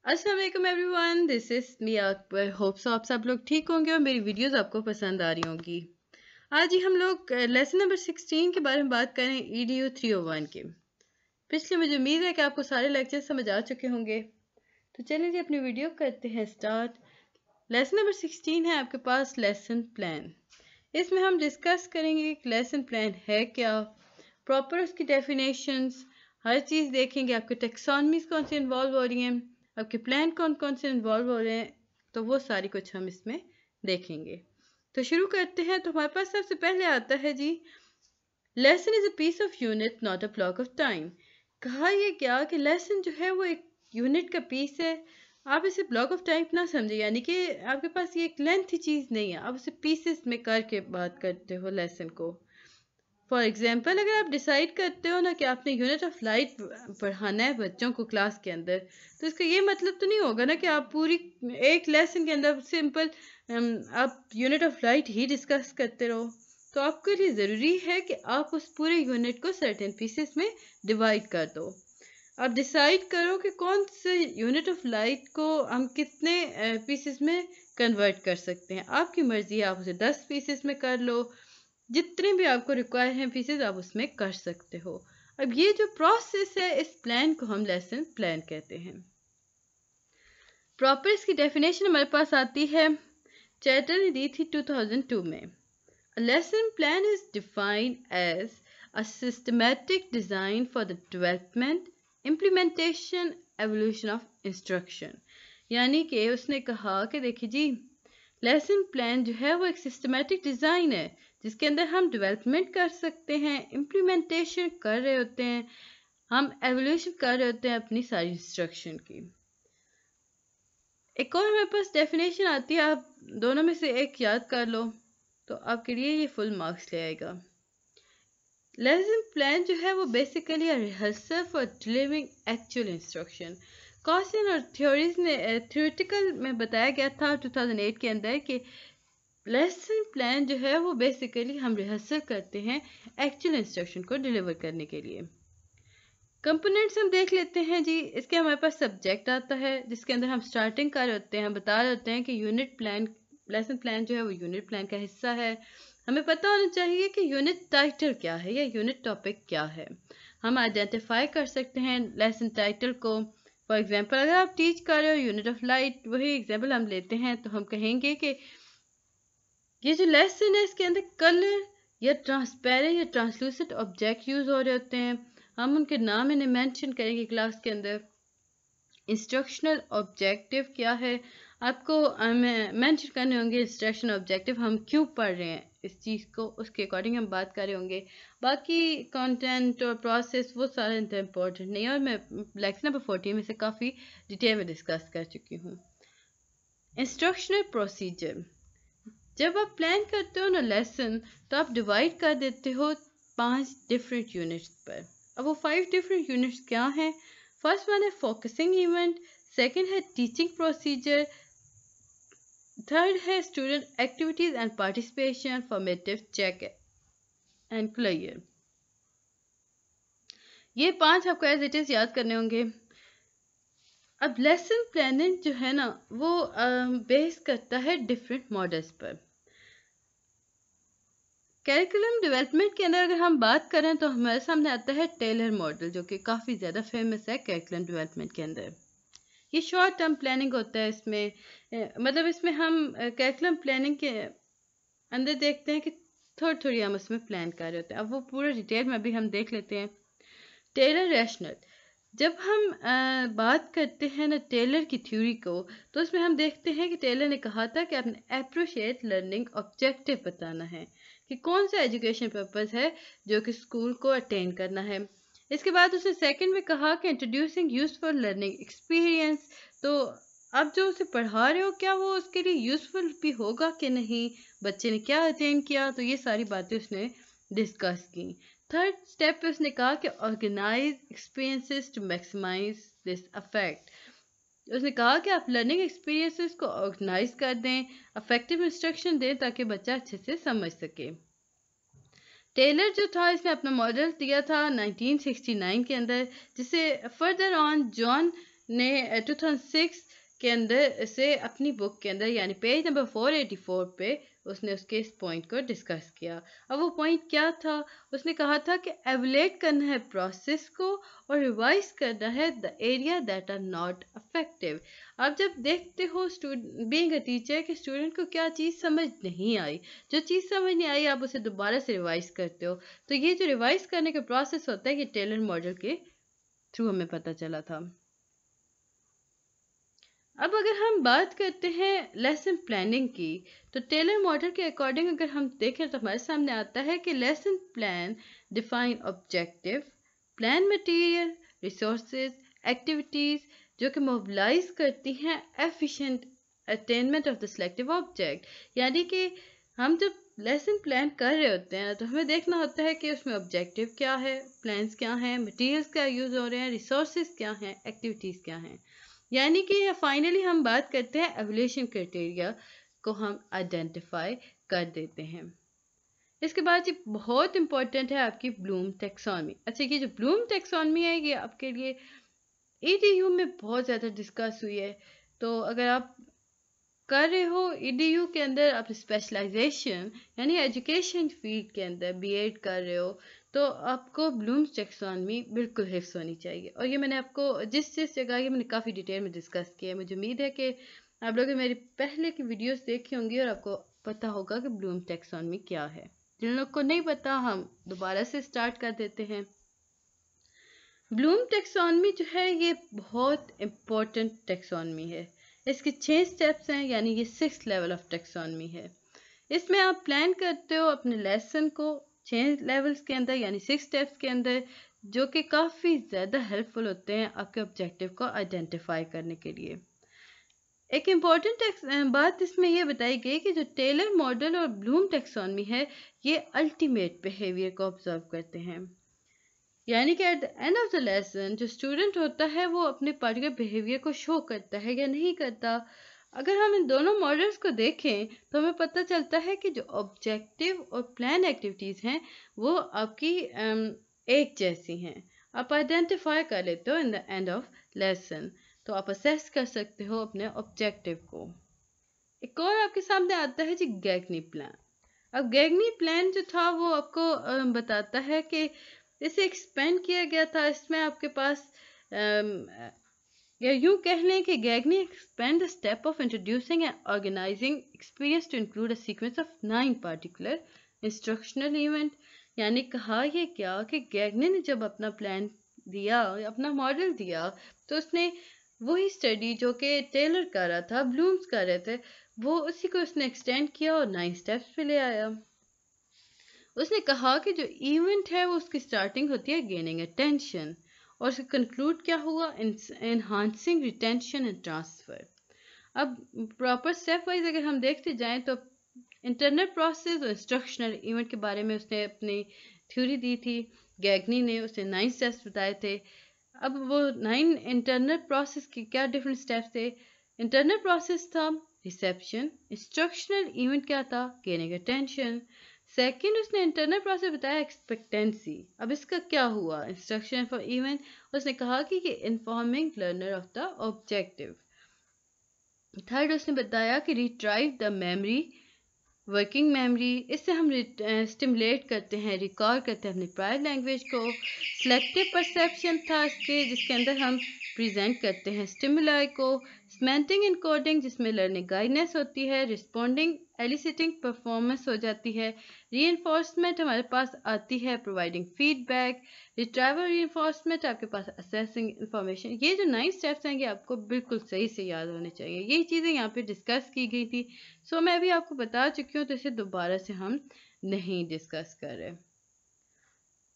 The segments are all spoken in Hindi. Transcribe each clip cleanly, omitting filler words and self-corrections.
अस्सलाम वालेकुम everyone, this is me Akbar. Hope so आप सब लोग ठीक होंगे और मेरी वीडियोस आपको पसंद आ रही होंगी। आज ही हम लोग लेसन नंबर 16 के बारे में बात करें, EDU 301 के। पिछले मुझे उम्मीद है कि आपको सारे लेक्चर समझ आ चुके होंगे। तो चलिए जी अपनी वीडियो करते हैं स्टार्ट। लेसन नंबर 16 है आपके पास लेसन प्लान। इसमें हम डिस्कस करेंगे कि लेसन प्लान है क्या, प्रॉपर उसकी डेफिनेशंस, हर चीज़ देखेंगे। आपके टेक्सोनमीज कौन से इन्वॉल्व हो रही हैं, आपके प्लान कौन कौन से इन्वॉल्व हो रहे हैं, तो वो सारी कुछ हम इसमें देखेंगे। तो शुरू करते हैं। तो हमारे पास सबसे पहले आता है जी, lesson is a piece of unit not a block of time. कहा यह क्या कि लेसन जो है वो एक यूनिट का पीस है, आप इसे ब्लॉक ऑफ टाइम ना समझे, यानी कि आपके पास ये एक लेंथी चीज़ नहीं है, आप उसे पीसेस में करके बात करते हो लेसन को। फॉर एग्जाम्पल, अगर आप डिसाइड करते हो ना कि आपने यूनिट ऑफ लाइट पढ़ाना है बच्चों को क्लास के अंदर, तो इसका ये मतलब तो नहीं होगा ना कि आप पूरी एक लेसन के अंदर सिंपल आप unit of light he discuss करते रहो। तो आपके लिए ज़रूरी है कि आप उस पूरे यूनिट को सर्टेन पीसेस में डिवाइड कर दो। आप डिसाइड करो कि कौन से यूनिट ऑफ लाइट को हम कितने पीसेस में कन्वर्ट कर सकते हैं। आपकी मर्जी है, आप उसे 10 पीसेस में कर लो, जितने भी आपको रिक्वायर हैं पीसेस आप उसमें कर सकते हो। अब ये जो प्रोसेस है, इस प्लान को हम लेसन प्लान कहते हैं। प्रॉपर इसकी डेफिनेशन हमारे पास आती है, चैटर ने दी थी 2002 में। A lesson plan is defined as a systematic design for the development, implementation, evolution of instruction। यानी कि उसने कहा कि देखिए जी, लेसन प्लान जो है वो एक सिस्टमेटिक डिज़ाइन है जिसके अंदर हम डेवलपमेंट कर सकते हैं, इम्प्लीमेंटेशन कर रहे होते हैं, हम एवोल्यूशन कर रहे होते हैं अपनी सारी इंस्ट्रक्शन की। एक और हमारे पास डेफिनेशन आती है, आप दोनों में से एक याद कर लो तो आपके लिए ये फुल मार्क्स ले आएगा। लेसन प्लान जो है वो basically a rehearsal for delivering actual instruction. Costin और थ्योरीज ने थ्योरेटिकल में बताया गया था 2008 के अंदर कि लेसन प्लान जो है वो बेसिकली हम रिहर्सल करते हैं एक्चुअल इंस्ट्रक्शन को डिलीवर करने के लिए। कंपोनेंट्स हम देख लेते हैं जी। इसके हमारे पास सब्जेक्ट आता है जिसके अंदर हम स्टार्टिंग कर रहे होते हैं, हम बता रहे होते हैं कि यूनिट प्लान, लेसन प्लान जो है वो यूनिट प्लान का हिस्सा है। हमें पता होना चाहिए कि यूनिट टाइटल क्या है या यूनिट टॉपिक क्या है। हम आइडेंटिफाई कर सकते हैं लेसन टाइटल को। फॉर एग्जांपल, अगर आप टीच कर रहे हो यूनिट ऑफ लाइट, वही एग्जांपल हम लेते हैं, तो हम कहेंगे कि ये जो लेसन है इसके अंदर कलर या ट्रांसपेरेंट या ट्रांसलूसेंट ऑब्जेक्ट यूज हो रहे होते हैं। हम उनके नाम इन्हें मेंशन करेंगे क्लास के अंदर। इंस्ट्रक्शनल ऑब्जेक्टिव क्या है, आपको मेंशन करने होंगे। इंस्ट्रक्शनल ऑब्जेक्टिव हम क्यों पढ़ रहे हैं इस चीज़ को, उसके अकॉर्डिंग हम बात कर रहे होंगे। बाकी कंटेंट और प्रोसेस वो सारे इतना इम्पोर्टेंट नहीं है और मैं लेक्चर नंबर 14 में से काफ़ी डिटेल में डिस्कस कर चुकी हूँ। इंस्ट्रक्शनल प्रोसीजर, जब आप प्लान करते हो ना लेसन, तो आप डिवाइड कर देते हो 5 डिफरेंट यूनिट्स पर। अब वो 5 डिफरेंट यूनिट्स क्या हैं? फर्स्ट वन है फोकसिंग इवेंट, सेकंड है टीचिंग प्रोसीजर, थर्ड है student activities and participation, formative, check and clear. ये 5 आपको एज इट इज याद करने होंगे। अब लेसन प्लानिंग जो है ना वो बेस करता है डिफरेंट मॉडल्स पर। कैरिकुलम डेवलपमेंट के अंदर अगर हम बात करें तो हमारे सामने आता है टेलर मॉडल, जो कि काफ़ी ज़्यादा फेमस है कैरिकुलम डेवलपमेंट के अंदर। ये शॉर्ट टर्म प्लानिंग होता है। इसमें मतलब इसमें हम कैरिकुलम प्लानिंग के अंदर देखते हैं कि थोड़ी थोड़ी हम उसमें प्लान कर रहे होते हैं। अब वो पूरा डिटेल में अभी हम देख लेते हैं। टेलर रैशनल, जब हम बात करते हैं ना टेलर की थ्योरी को, तो उसमें हम देखते हैं कि टेलर ने कहा था कि आपने अप्रिशिएट लर्निंग ऑब्जेक्टिव बताना है कि कौन सा एजुकेशन पर्पस है जो कि स्कूल को अटेंड करना है। इसके बाद उसने सेकंड में कहा कि इंट्रोड्यूसिंग यूजफुल लर्निंग एक्सपीरियंस, तो अब जो उसे पढ़ा रहे हो क्या वो उसके लिए यूजफुल भी होगा कि नहीं, बच्चे ने क्या अटेंड किया, तो ये सारी बातें उसने डिस्कस की। थर्ड स्टेप पे उसने कहा कि organise experiences to maximise this affect. उसने कहा कि आप लर्निंग एक्सपीरियंसेस को ऑर्गेनाइज कर दें, अफेक्टिव इंस्ट्रक्शन दें ताकि बच्चा अच्छे से समझ सके। टेलर जो था इसने अपना मॉडल दिया था 1969 के अंदर, जिसे फर्दर ऑन जॉन ने 2006 के अंदर से अपनी बुक के अंदर यानी पेज नंबर 484 पे उसने उसके इस पॉइंट को डिस्कस किया। अब वो पॉइंट क्या था? उसने कहा था कि एवलेट करना है प्रोसेस को और रिवाइज करना है the area that are not effective. आप जब देखते हो बीइंग अ टीचर कि स्टूडेंट को क्या चीज़ समझ नहीं आई, जो चीज़ समझ नहीं आई आप उसे दोबारा से रिवाइज करते हो, तो ये जो रिवाइज करने का प्रोसेस होता है ये टेलर मॉडल के थ्रू हमें पता चला था। अब अगर हम बात करते हैं लेसन प्लानिंग की, तो टेलर मॉडल के अकॉर्डिंग अगर हम देखें तो हमारे सामने आता है कि lesson plan define objective, plan material, resources, activities जो कि मोबिलाइज करती हैं efficient attainment of the selective object. यानी कि हम जब लेसन प्लान कर रहे होते हैं तो हमें देखना होता है कि उसमें ऑब्जेक्टिव क्या है, प्लान्स क्या हैं, मटेरियल्स क्या यूज़ हो रहे हैं, रिसोर्सेज क्या हैं, एक्टिविटीज़ क्या हैं। यानी कि फाइनली हम बात करते हैं एवोल्यूशन क्राइटेरिया को हम आइडेंटिफाई कर देते हैं। इसके बाद ये बहुत इंपॉर्टेंट है आपकी ब्लूम टेक्सोनॉमी। अच्छा, ये जो ब्लूम टेक्सोनॉमी है ये आपके लिए ईडीयू में बहुत ज़्यादा डिस्कस हुई है। तो अगर आप कर रहे हो ईडीयू के अंदर आप स्पेशलाइजेशन यानी एजुकेशन फील्ड के अंदर बीएड कर रहे हो, तो आपको ब्लूम्स टेक्सोनॉमी बिल्कुल हिफ्स होनी चाहिए। और ये मैंने आपको जिस जगह ये मैंने काफ़ी डिटेल में डिस्कस किया है। मुझे उम्मीद है कि आप लोगों ने मेरी पहले की वीडियोस देखी होंगी और आपको पता होगा कि ब्लूम्स टेक्सोनॉमी क्या है। जिन लोग को नहीं पता हम दोबारा से स्टार्ट कर देते हैं। ब्लूम टेक्सोनॉमी जो है ये बहुत इम्पोर्टेंट टेक्सोनॉमी है। इसके 6 स्टेप्स हैं, यानी ये 6th लेवल ऑफ टेक्सोनॉमी है। इसमें आप प्लान करते हो अपने लेसन को 6 लेवल्स के अंदर यानी 6 स्टेप्स के अंदर, जो कि काफ़ी ज़्यादा हेल्पफुल होते हैं आपके ऑब्जेक्टिव को आइडेंटिफाई करने के लिए। एक इम्पॉर्टेंट बात इसमें यह बताई गई कि जो टेलर मॉडल और ब्लूम टेक्सोनॉमी है ये अल्टीमेट बिहेवियर को ऑब्जर्व करते हैं। यानी कि at the end of the lesson जो स्टूडेंट होता है वो अपने पर्टिकुलर बिहेवियर को शो करता है या नहीं करता। अगर हम इन दोनों मॉडल्स को देखें तो हमें पता चलता है कि जो ऑब्जेक्टिव और प्लान एक्टिविटीज़ हैं वो आपकी एक जैसी हैं। आप आइडेंटिफाई कर लेते हो in the end of lesson, तो आप असेस कर सकते हो अपने ऑब्जेक्टिव को। एक और आपके सामने आता है जी गैगनी प्लान। अब गैगनी प्लान जो था वो आपको बताता है कि इसे एक्सपेंड किया गया था। इसमें आपके पास या यूं कह लें कि Gagne expand the step of introducing and organising experience to include a sequence of 9 particular instructional event. यानी कहा ये क्या कि गैगनी ने जब अपना प्लान दिया, अपना मॉडल दिया, तो उसने वही स्टडी जो कि टेलर कर रहा था, ब्लूम्स कर रहे थे, वो उसी को उसने एक्सटेंड किया और 9 स्टेप्स पे ले आया। उसने कहा कि जो इवेंट है वो उसकी स्टार्टिंग होती है गेनिंग अटेंशन और उसका कंक्लूड क्या हुआ, एनहांसिंग रिटेंशन एंड ट्रांसफर। अब प्रॉपर स्टेप वाइज अगर हम देखते जाएं तो इंटरनल प्रोसेस और इंस्ट्रक्शनल इवेंट के बारे में उसने अपनी थ्योरी दी थी। गैगनी ने उसने 9 स्टेप्स बताए थे। अब वो 9 इंटरनल प्रोसेस के क्या डिफरेंट स्टेप्स थे? इंटरनल प्रोसेस था रिसेप्शन, इंस्ट्रक्शनल इवेंट क्या था, गेनिंग अटेंशन। सेकंड उसने इंटरनल प्रोसेस बताया एक्सपेक्टेंसी। अब इसका क्या हुआ? इंस्ट्रक्शन फॉर इवेंट, उसने कहा कि ये informing learner of the objective. Third उसने बताया कि retrieve the memory, working memory, इससे हम स्टिमुलेट करते हैं, रिकॉल करते हैं अपनी प्रायर लैंग्वेज को। सिलेक्टिव परसेप्शन था इसके, जिसके अंदर हम प्रेजेंट करते हैं स्टिमुलाई को। सेमेंटिक इनकोडिंग, जिसमें लर्निंग गाइडेंस होती है। रिस्पोंडिंग एलिसिटिंग परफॉर्मेंस हो जाती है। रीइंफोर्समेंट हमारे पास आती है प्रोवाइडिंग फीडबैक। रिट्राइवल रीइंफोर्समेंट आपके पास असेसिंग इंफॉर्मेशन। ये जो 9 स्टेप्स हैं ये आपको बिल्कुल सही से याद होने चाहिए। यही चीज़ें यहाँ पे डिस्कस की गई थी। सो मैं अभी आपको बता चुकी हूँ, तो इसे दोबारा से हम नहीं डिस्कस कर रहे।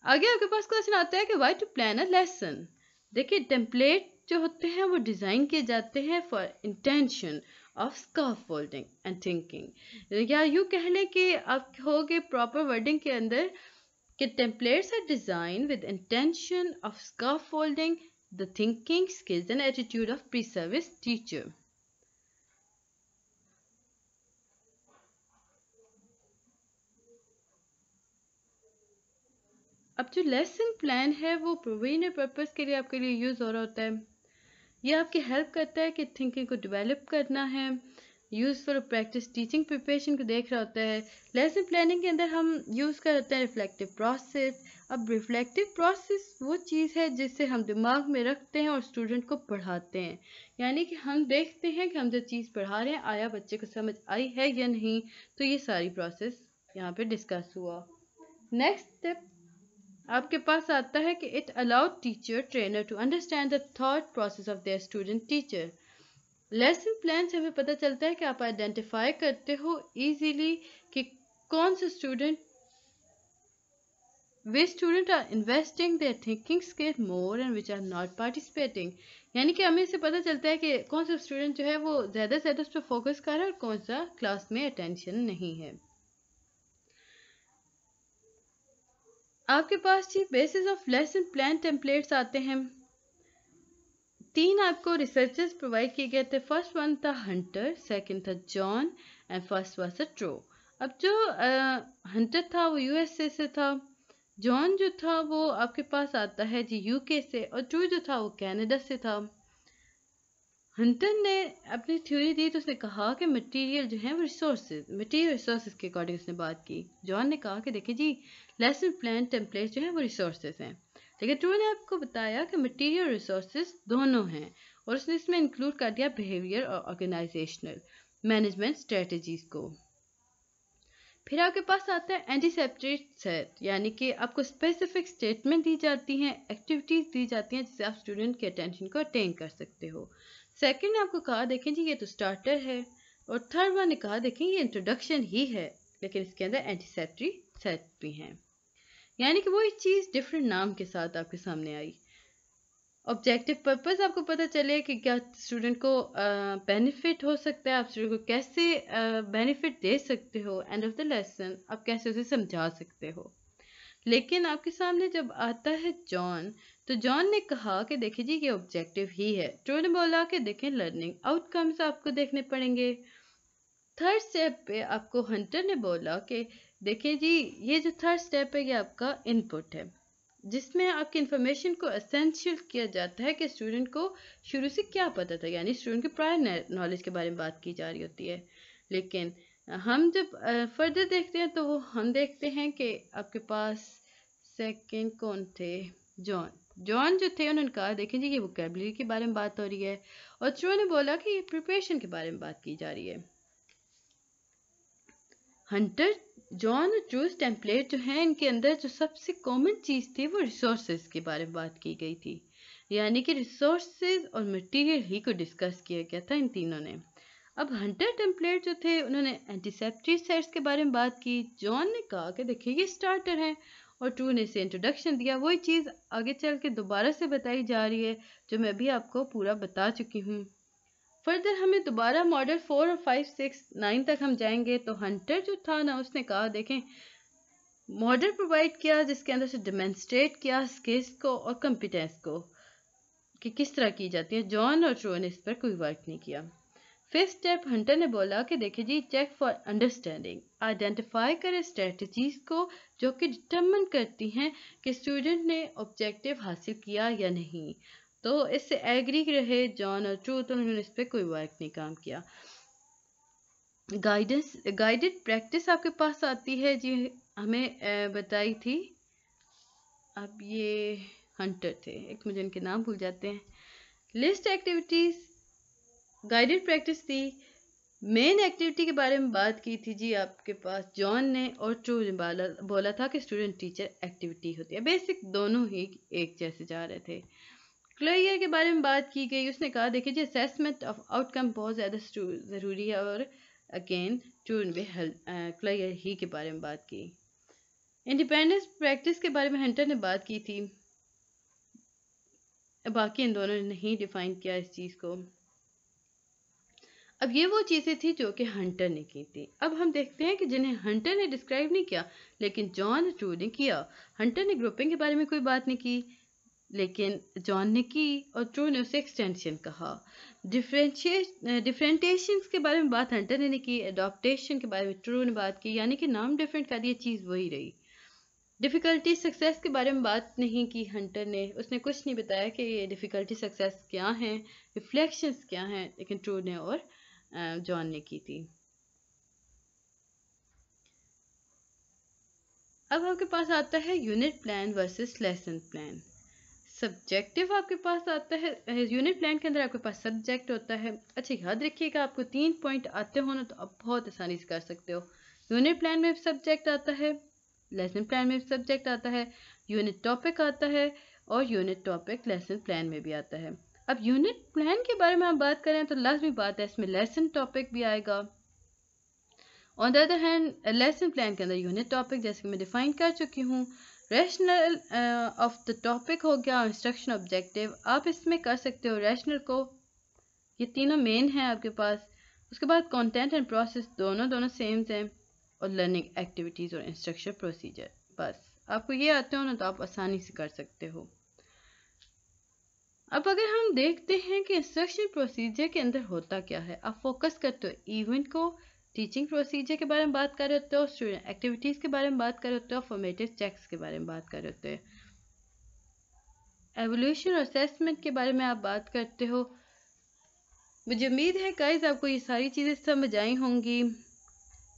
आगे आपके पास क्वेश्चन आता है कि why to plan a lesson. देखिए टेम्पलेट जो होते हैं वो डिज़ाइन किए जाते हैं for intention of scaffolding and thinking. या यूँ कह लें कि आप होगे प्रॉपर वर्डिंग के अंदर कि templates are designed with intention of scaffolding the thinking skills and attitude of pre-service teacher. अब जो लेसन प्लान है वो प्रोविजनल पर्पस के लिए आपके लिए यूज हो रहा होता है। ये आपकी हेल्प करता है कि थिंकिंग को डेवलप करना है। यूज़फुल प्रैक्टिस टीचिंग प्रिपरेशन को देख रहा होता है। लेसन प्लानिंग के अंदर हम यूज़ करते हैं रिफ्लेक्टिव प्रोसेस। अब रिफ्लेक्टिव प्रोसेस वो चीज़ है जिसे हम दिमाग में रखते हैं और स्टूडेंट को पढ़ाते हैं। यानी कि हम देखते हैं कि हम जो चीज़ पढ़ा रहे हैं आया बच्चे को समझ आई है या नहीं। तो ये सारी प्रोसेस यहाँ पे डिस्कस हुआ। नेक्स्ट स्टेप आपके पास आता है कि it allowed teacher trainer to understand the thought process of their student teacher. Lesson plan से हमें पता चलता है कि आप आइडेंटिफाई करते हो इजीली कि कौन से student are investing their thinking skill more and which are not participating. यानी कि हमें इससे पता चलता है कि कौन सा स्टूडेंट जो है वो ज़्यादा से ज़्यादा उस पर फोकस कर रहा है और कौन सा क्लास में अटेंशन नहीं है। आपके पास जी basis of lesson plan templates आते हैं। 3 आपको रिसर्चर्स प्रोवाइड किए गए थे। फर्स्ट वन था हंटर, सेकंड था John and first was true. अब जो हंटर था वो यूएसए से था, जॉन जो था वो आपके पास आता है जी यूके से, और ट्रू जो था वो कनाडा से था। हंटर ने अपनी थ्योरी दी तो उसने कहा कि मटेरियल जो है वो मटेरियल रिसोर्सेज के अकॉर्डिंग उसने बात की। जॉन ने कहा कि देखिए जी लेसन प्लान टेम्पलेट जो है वो रिसोर्सेज हैं, लेकिन ट्रू ने आपको बताया कि मटेरियल रिसोर्सेज दोनों हैं और उसने इसमें इंक्लूड कर दिया बिहेवियर और ऑर्गेनाइजेशनल मैनेजमेंट स्ट्रेटजीज को। फिर आपके पास आता है एंटीसेप्टेड सेट, यानी कि आपको स्पेसिफिक स्टेटमेंट दी जाती हैं, एक्टिविटीज दी जाती हैं जिससे आप स्टूडेंट के अटेंशन को अटेन कर सकते हो। सेकंड ने आपको कहा देखें जी ये तो स्टार्टर है, और थर्ड वन ने कहा देखें ये इंट्रोडक्शन ही है लेकिन इसके अंदर एंटीसेप्टेड सेट भी हैं। यानी कि वो एक चीज़ डिफरेंट नाम के साथ आपके सामने आई। ऑब्जेक्टिव पर्पस आपको पता चले कि क्या स्टूडेंट को बेनिफिट हो सकता है, आप स्टूडेंट को कैसे बेनिफिट दे सकते हो, एंड ऑफ द लेसन आप कैसे उसे समझा सकते हो। लेकिन आपके सामने जब आता है जॉन, तो जॉन ने कहा कि देखिए जी ये ऑब्जेक्टिव ही है। ट्रू ने बोला कि देखें लर्निंग आउटकम्स आपको देखने पड़ेंगे। थर्ड स्टेप पे आपको हंटर ने बोला कि देखिए जी ये जो थर्ड स्टेप है ये आपका इनपुट है, जिसमें आपकी इंफॉर्मेशन को एसेंशियल किया जाता है कि स्टूडेंट को शुरू से क्या पता था, यानी स्टूडेंट के प्रायर नॉलेज के बारे में बात की जा रही होती है। लेकिन हम जब फर्दर देखते हैं तो वो हम देखते हैं कि आपके पास सेकंड कौन थे, जॉन जो थे उन्होंने कहा देखें जी ये वोकैबुलरी के बारे में बात हो रही है, और ट्रू ने बोला कि ये प्रिपरेशन के बारे में बात की जा रही है। हंटर, जॉन और ट्रूस टेम्पलेट जो हैं इनके अंदर जो सबसे कॉमन चीज़ थी वो रिसोर्सेज के बारे में बात की गई थी, यानी कि रिसोर्सेज और मटेरियल ही को डिस्कस किया गया था इन तीनों ने। अब हंटर टेम्पलेट जो थे उन्होंने एंटीसेप्टेड सेट्स के बारे में बात की। जॉन ने कहा कि देखिए ये स्टार्टर है, और ट्रू ने इसे इंट्रोडक्शन दिया। वही चीज़ आगे चल के दोबारा से बताई जा रही है जो मैं भी आपको पूरा बता चुकी हूँ। फर्दर हमें दोबारा मॉडल 4 और 5, 6, 9 तक हम जाएंगे तो हंटर जो था ना उसने कहा देखें मॉडल प्रोवाइड किया जिसके अंदर से डेमोन्स्ट्रेट किया स्किल्स को और कॉम्पिटेंस को कि किस तरह की जाती है। जॉन और ट्रू ने इस पर कोई वर्क नहीं किया। फिफ्थ स्टेप हंटर ने बोला कि देखिए जी चेक फॉर अंडरस्टैंडिंग, आइडेंटिफाई करें स्ट्रेटजीज को जो कि डिटरमिन करती हैं कि स्टूडेंट ने ऑब्जेक्टिव हासिल किया या नहीं। तो इससे एग्री रहे जॉन और ट्रू, तो उन्होंने इस पर कोई वर्क नहीं काम किया। गाइडेड प्रैक्टिस आपके पास आती है जी, हमें बताई थी। अब ये हंटर थे, एक मुझे इनके नाम भूल जाते हैं। लिस्ट एक्टिविटीज गाइडेड प्रैक्टिस थी। मेन एक्टिविटी के बारे में बात की थी जी आपके पास जॉन ने, और ट्रू ने बोला था कि स्टूडेंट टीचर एक्टिविटी होती है। बेसिक दोनों ही एक जैसे जा रहे थे। क्लियर के बारे में बात की गई, उसने कहा देखिए जी असेसमेंट ऑफ आउटकम बहुत ज़्यादा ज़रूरी है, और अगेन ट्रू ने क्लियर ही के बारे में बात की। इंडिपेंडेंस प्रैक्टिस के बारे में हंटर ने बात की थी, बाकी इन दोनों ने नहीं डिफाइन किया इस चीज़ को। अब ये वो चीज़ें थी जो कि हंटर ने की थी। अब हम देखते हैं कि जिन्हें हंटर ने डिस्क्राइब नहीं किया लेकिन जॉन ट्रू ने किया। हंटर ने ग्रुपिंग के बारे में कोई बात नहीं की लेकिन जॉन ने की, और ट्रू ने उसे एक्सटेंशन कहा। डिफरेंशिएशन के बारे में बात हंटर ने नहीं की। एडॉप्टेशन के बारे में ट्रू ने बात की, यानी कि नाम डिफरेंट कर दिया, चीज़ वही रही। डिफ़िकल्टी सक्सेस के बारे में बात नहीं की हंटर ने, उसने कुछ नहीं बताया कि ये डिफ़िकल्टी सक्सेस क्या हैं, रिफ्लेक्शंस क्या हैं, लेकिन ट्रू ने और जॉन ने की थी। अब आपके पास आता है unit plan versus lesson plan. Subjective आपके पास आता है, यूनिट प्लान के अंदर आपके पास सब्जेक्ट होता है। अच्छा याद रखिएगा, आपको 3 पॉइंट आते हो ना तो आप बहुत आसानी से कर सकते हो। यूनिट प्लान में सब्जेक्ट आता है, लेसन प्लान में सब्जेक्ट आता है, यूनिट टॉपिक आता है, और यूनिट टॉपिक लेसन प्लान में भी आता है। अब यूनिट प्लान के बारे में आप बात करें तो लाजमी बात है इसमें लेसन टॉपिक भी आएगा। On the other hand lesson plan के अंदर यूनिट टॉपिक जैसे कि मैं डिफाइन कर चुकी हूँ, रैशनल ऑफ द टॉपिक हो गया, इंस्ट्रक्शन ऑब्जेक्टिव आप इसमें कर सकते हो रैशनल को, ये तीनों मेन हैं आपके पास। उसके बाद कंटेंट एंड प्रोसेस दोनों सेम हैं, और लर्निंग एक्टिविटीज़ और इंस्ट्रक्शन प्रोसीजर। बस आपको ये आते हो ना तो आप आसानी से कर सकते हो। अब अगर हम देखते हैं कि इंस्ट्रक्शन प्रोसीजर के अंदर होता क्या है, आप फोकस करते हो इवेंट को, टीचिंग प्रोसीजर के बारे में बात कर रहे होते हो, स्टूडेंट एक्टिविटीज़ के बारे में बात कर रहे होते हो, फॉर्मेटिव चेक्स के बारे में बात कर रहे होते हो, एवोल्यूशन और असेसमेंट के बारे में आप बात करते हो। मुझे उम्मीद है गाइस आपको ये सारी चीज़ें समझ आई होंगी।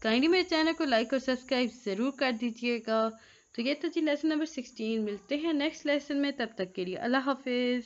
काइंडली मेरे चैनल को लाइक और सब्सक्राइब ज़रूर कर दीजिएगा। तो ये था जी लेसन नंबर 16। मिलते हैं नेक्स्ट लेसन में, तब तक के लिए अल्लाह हाफिज़।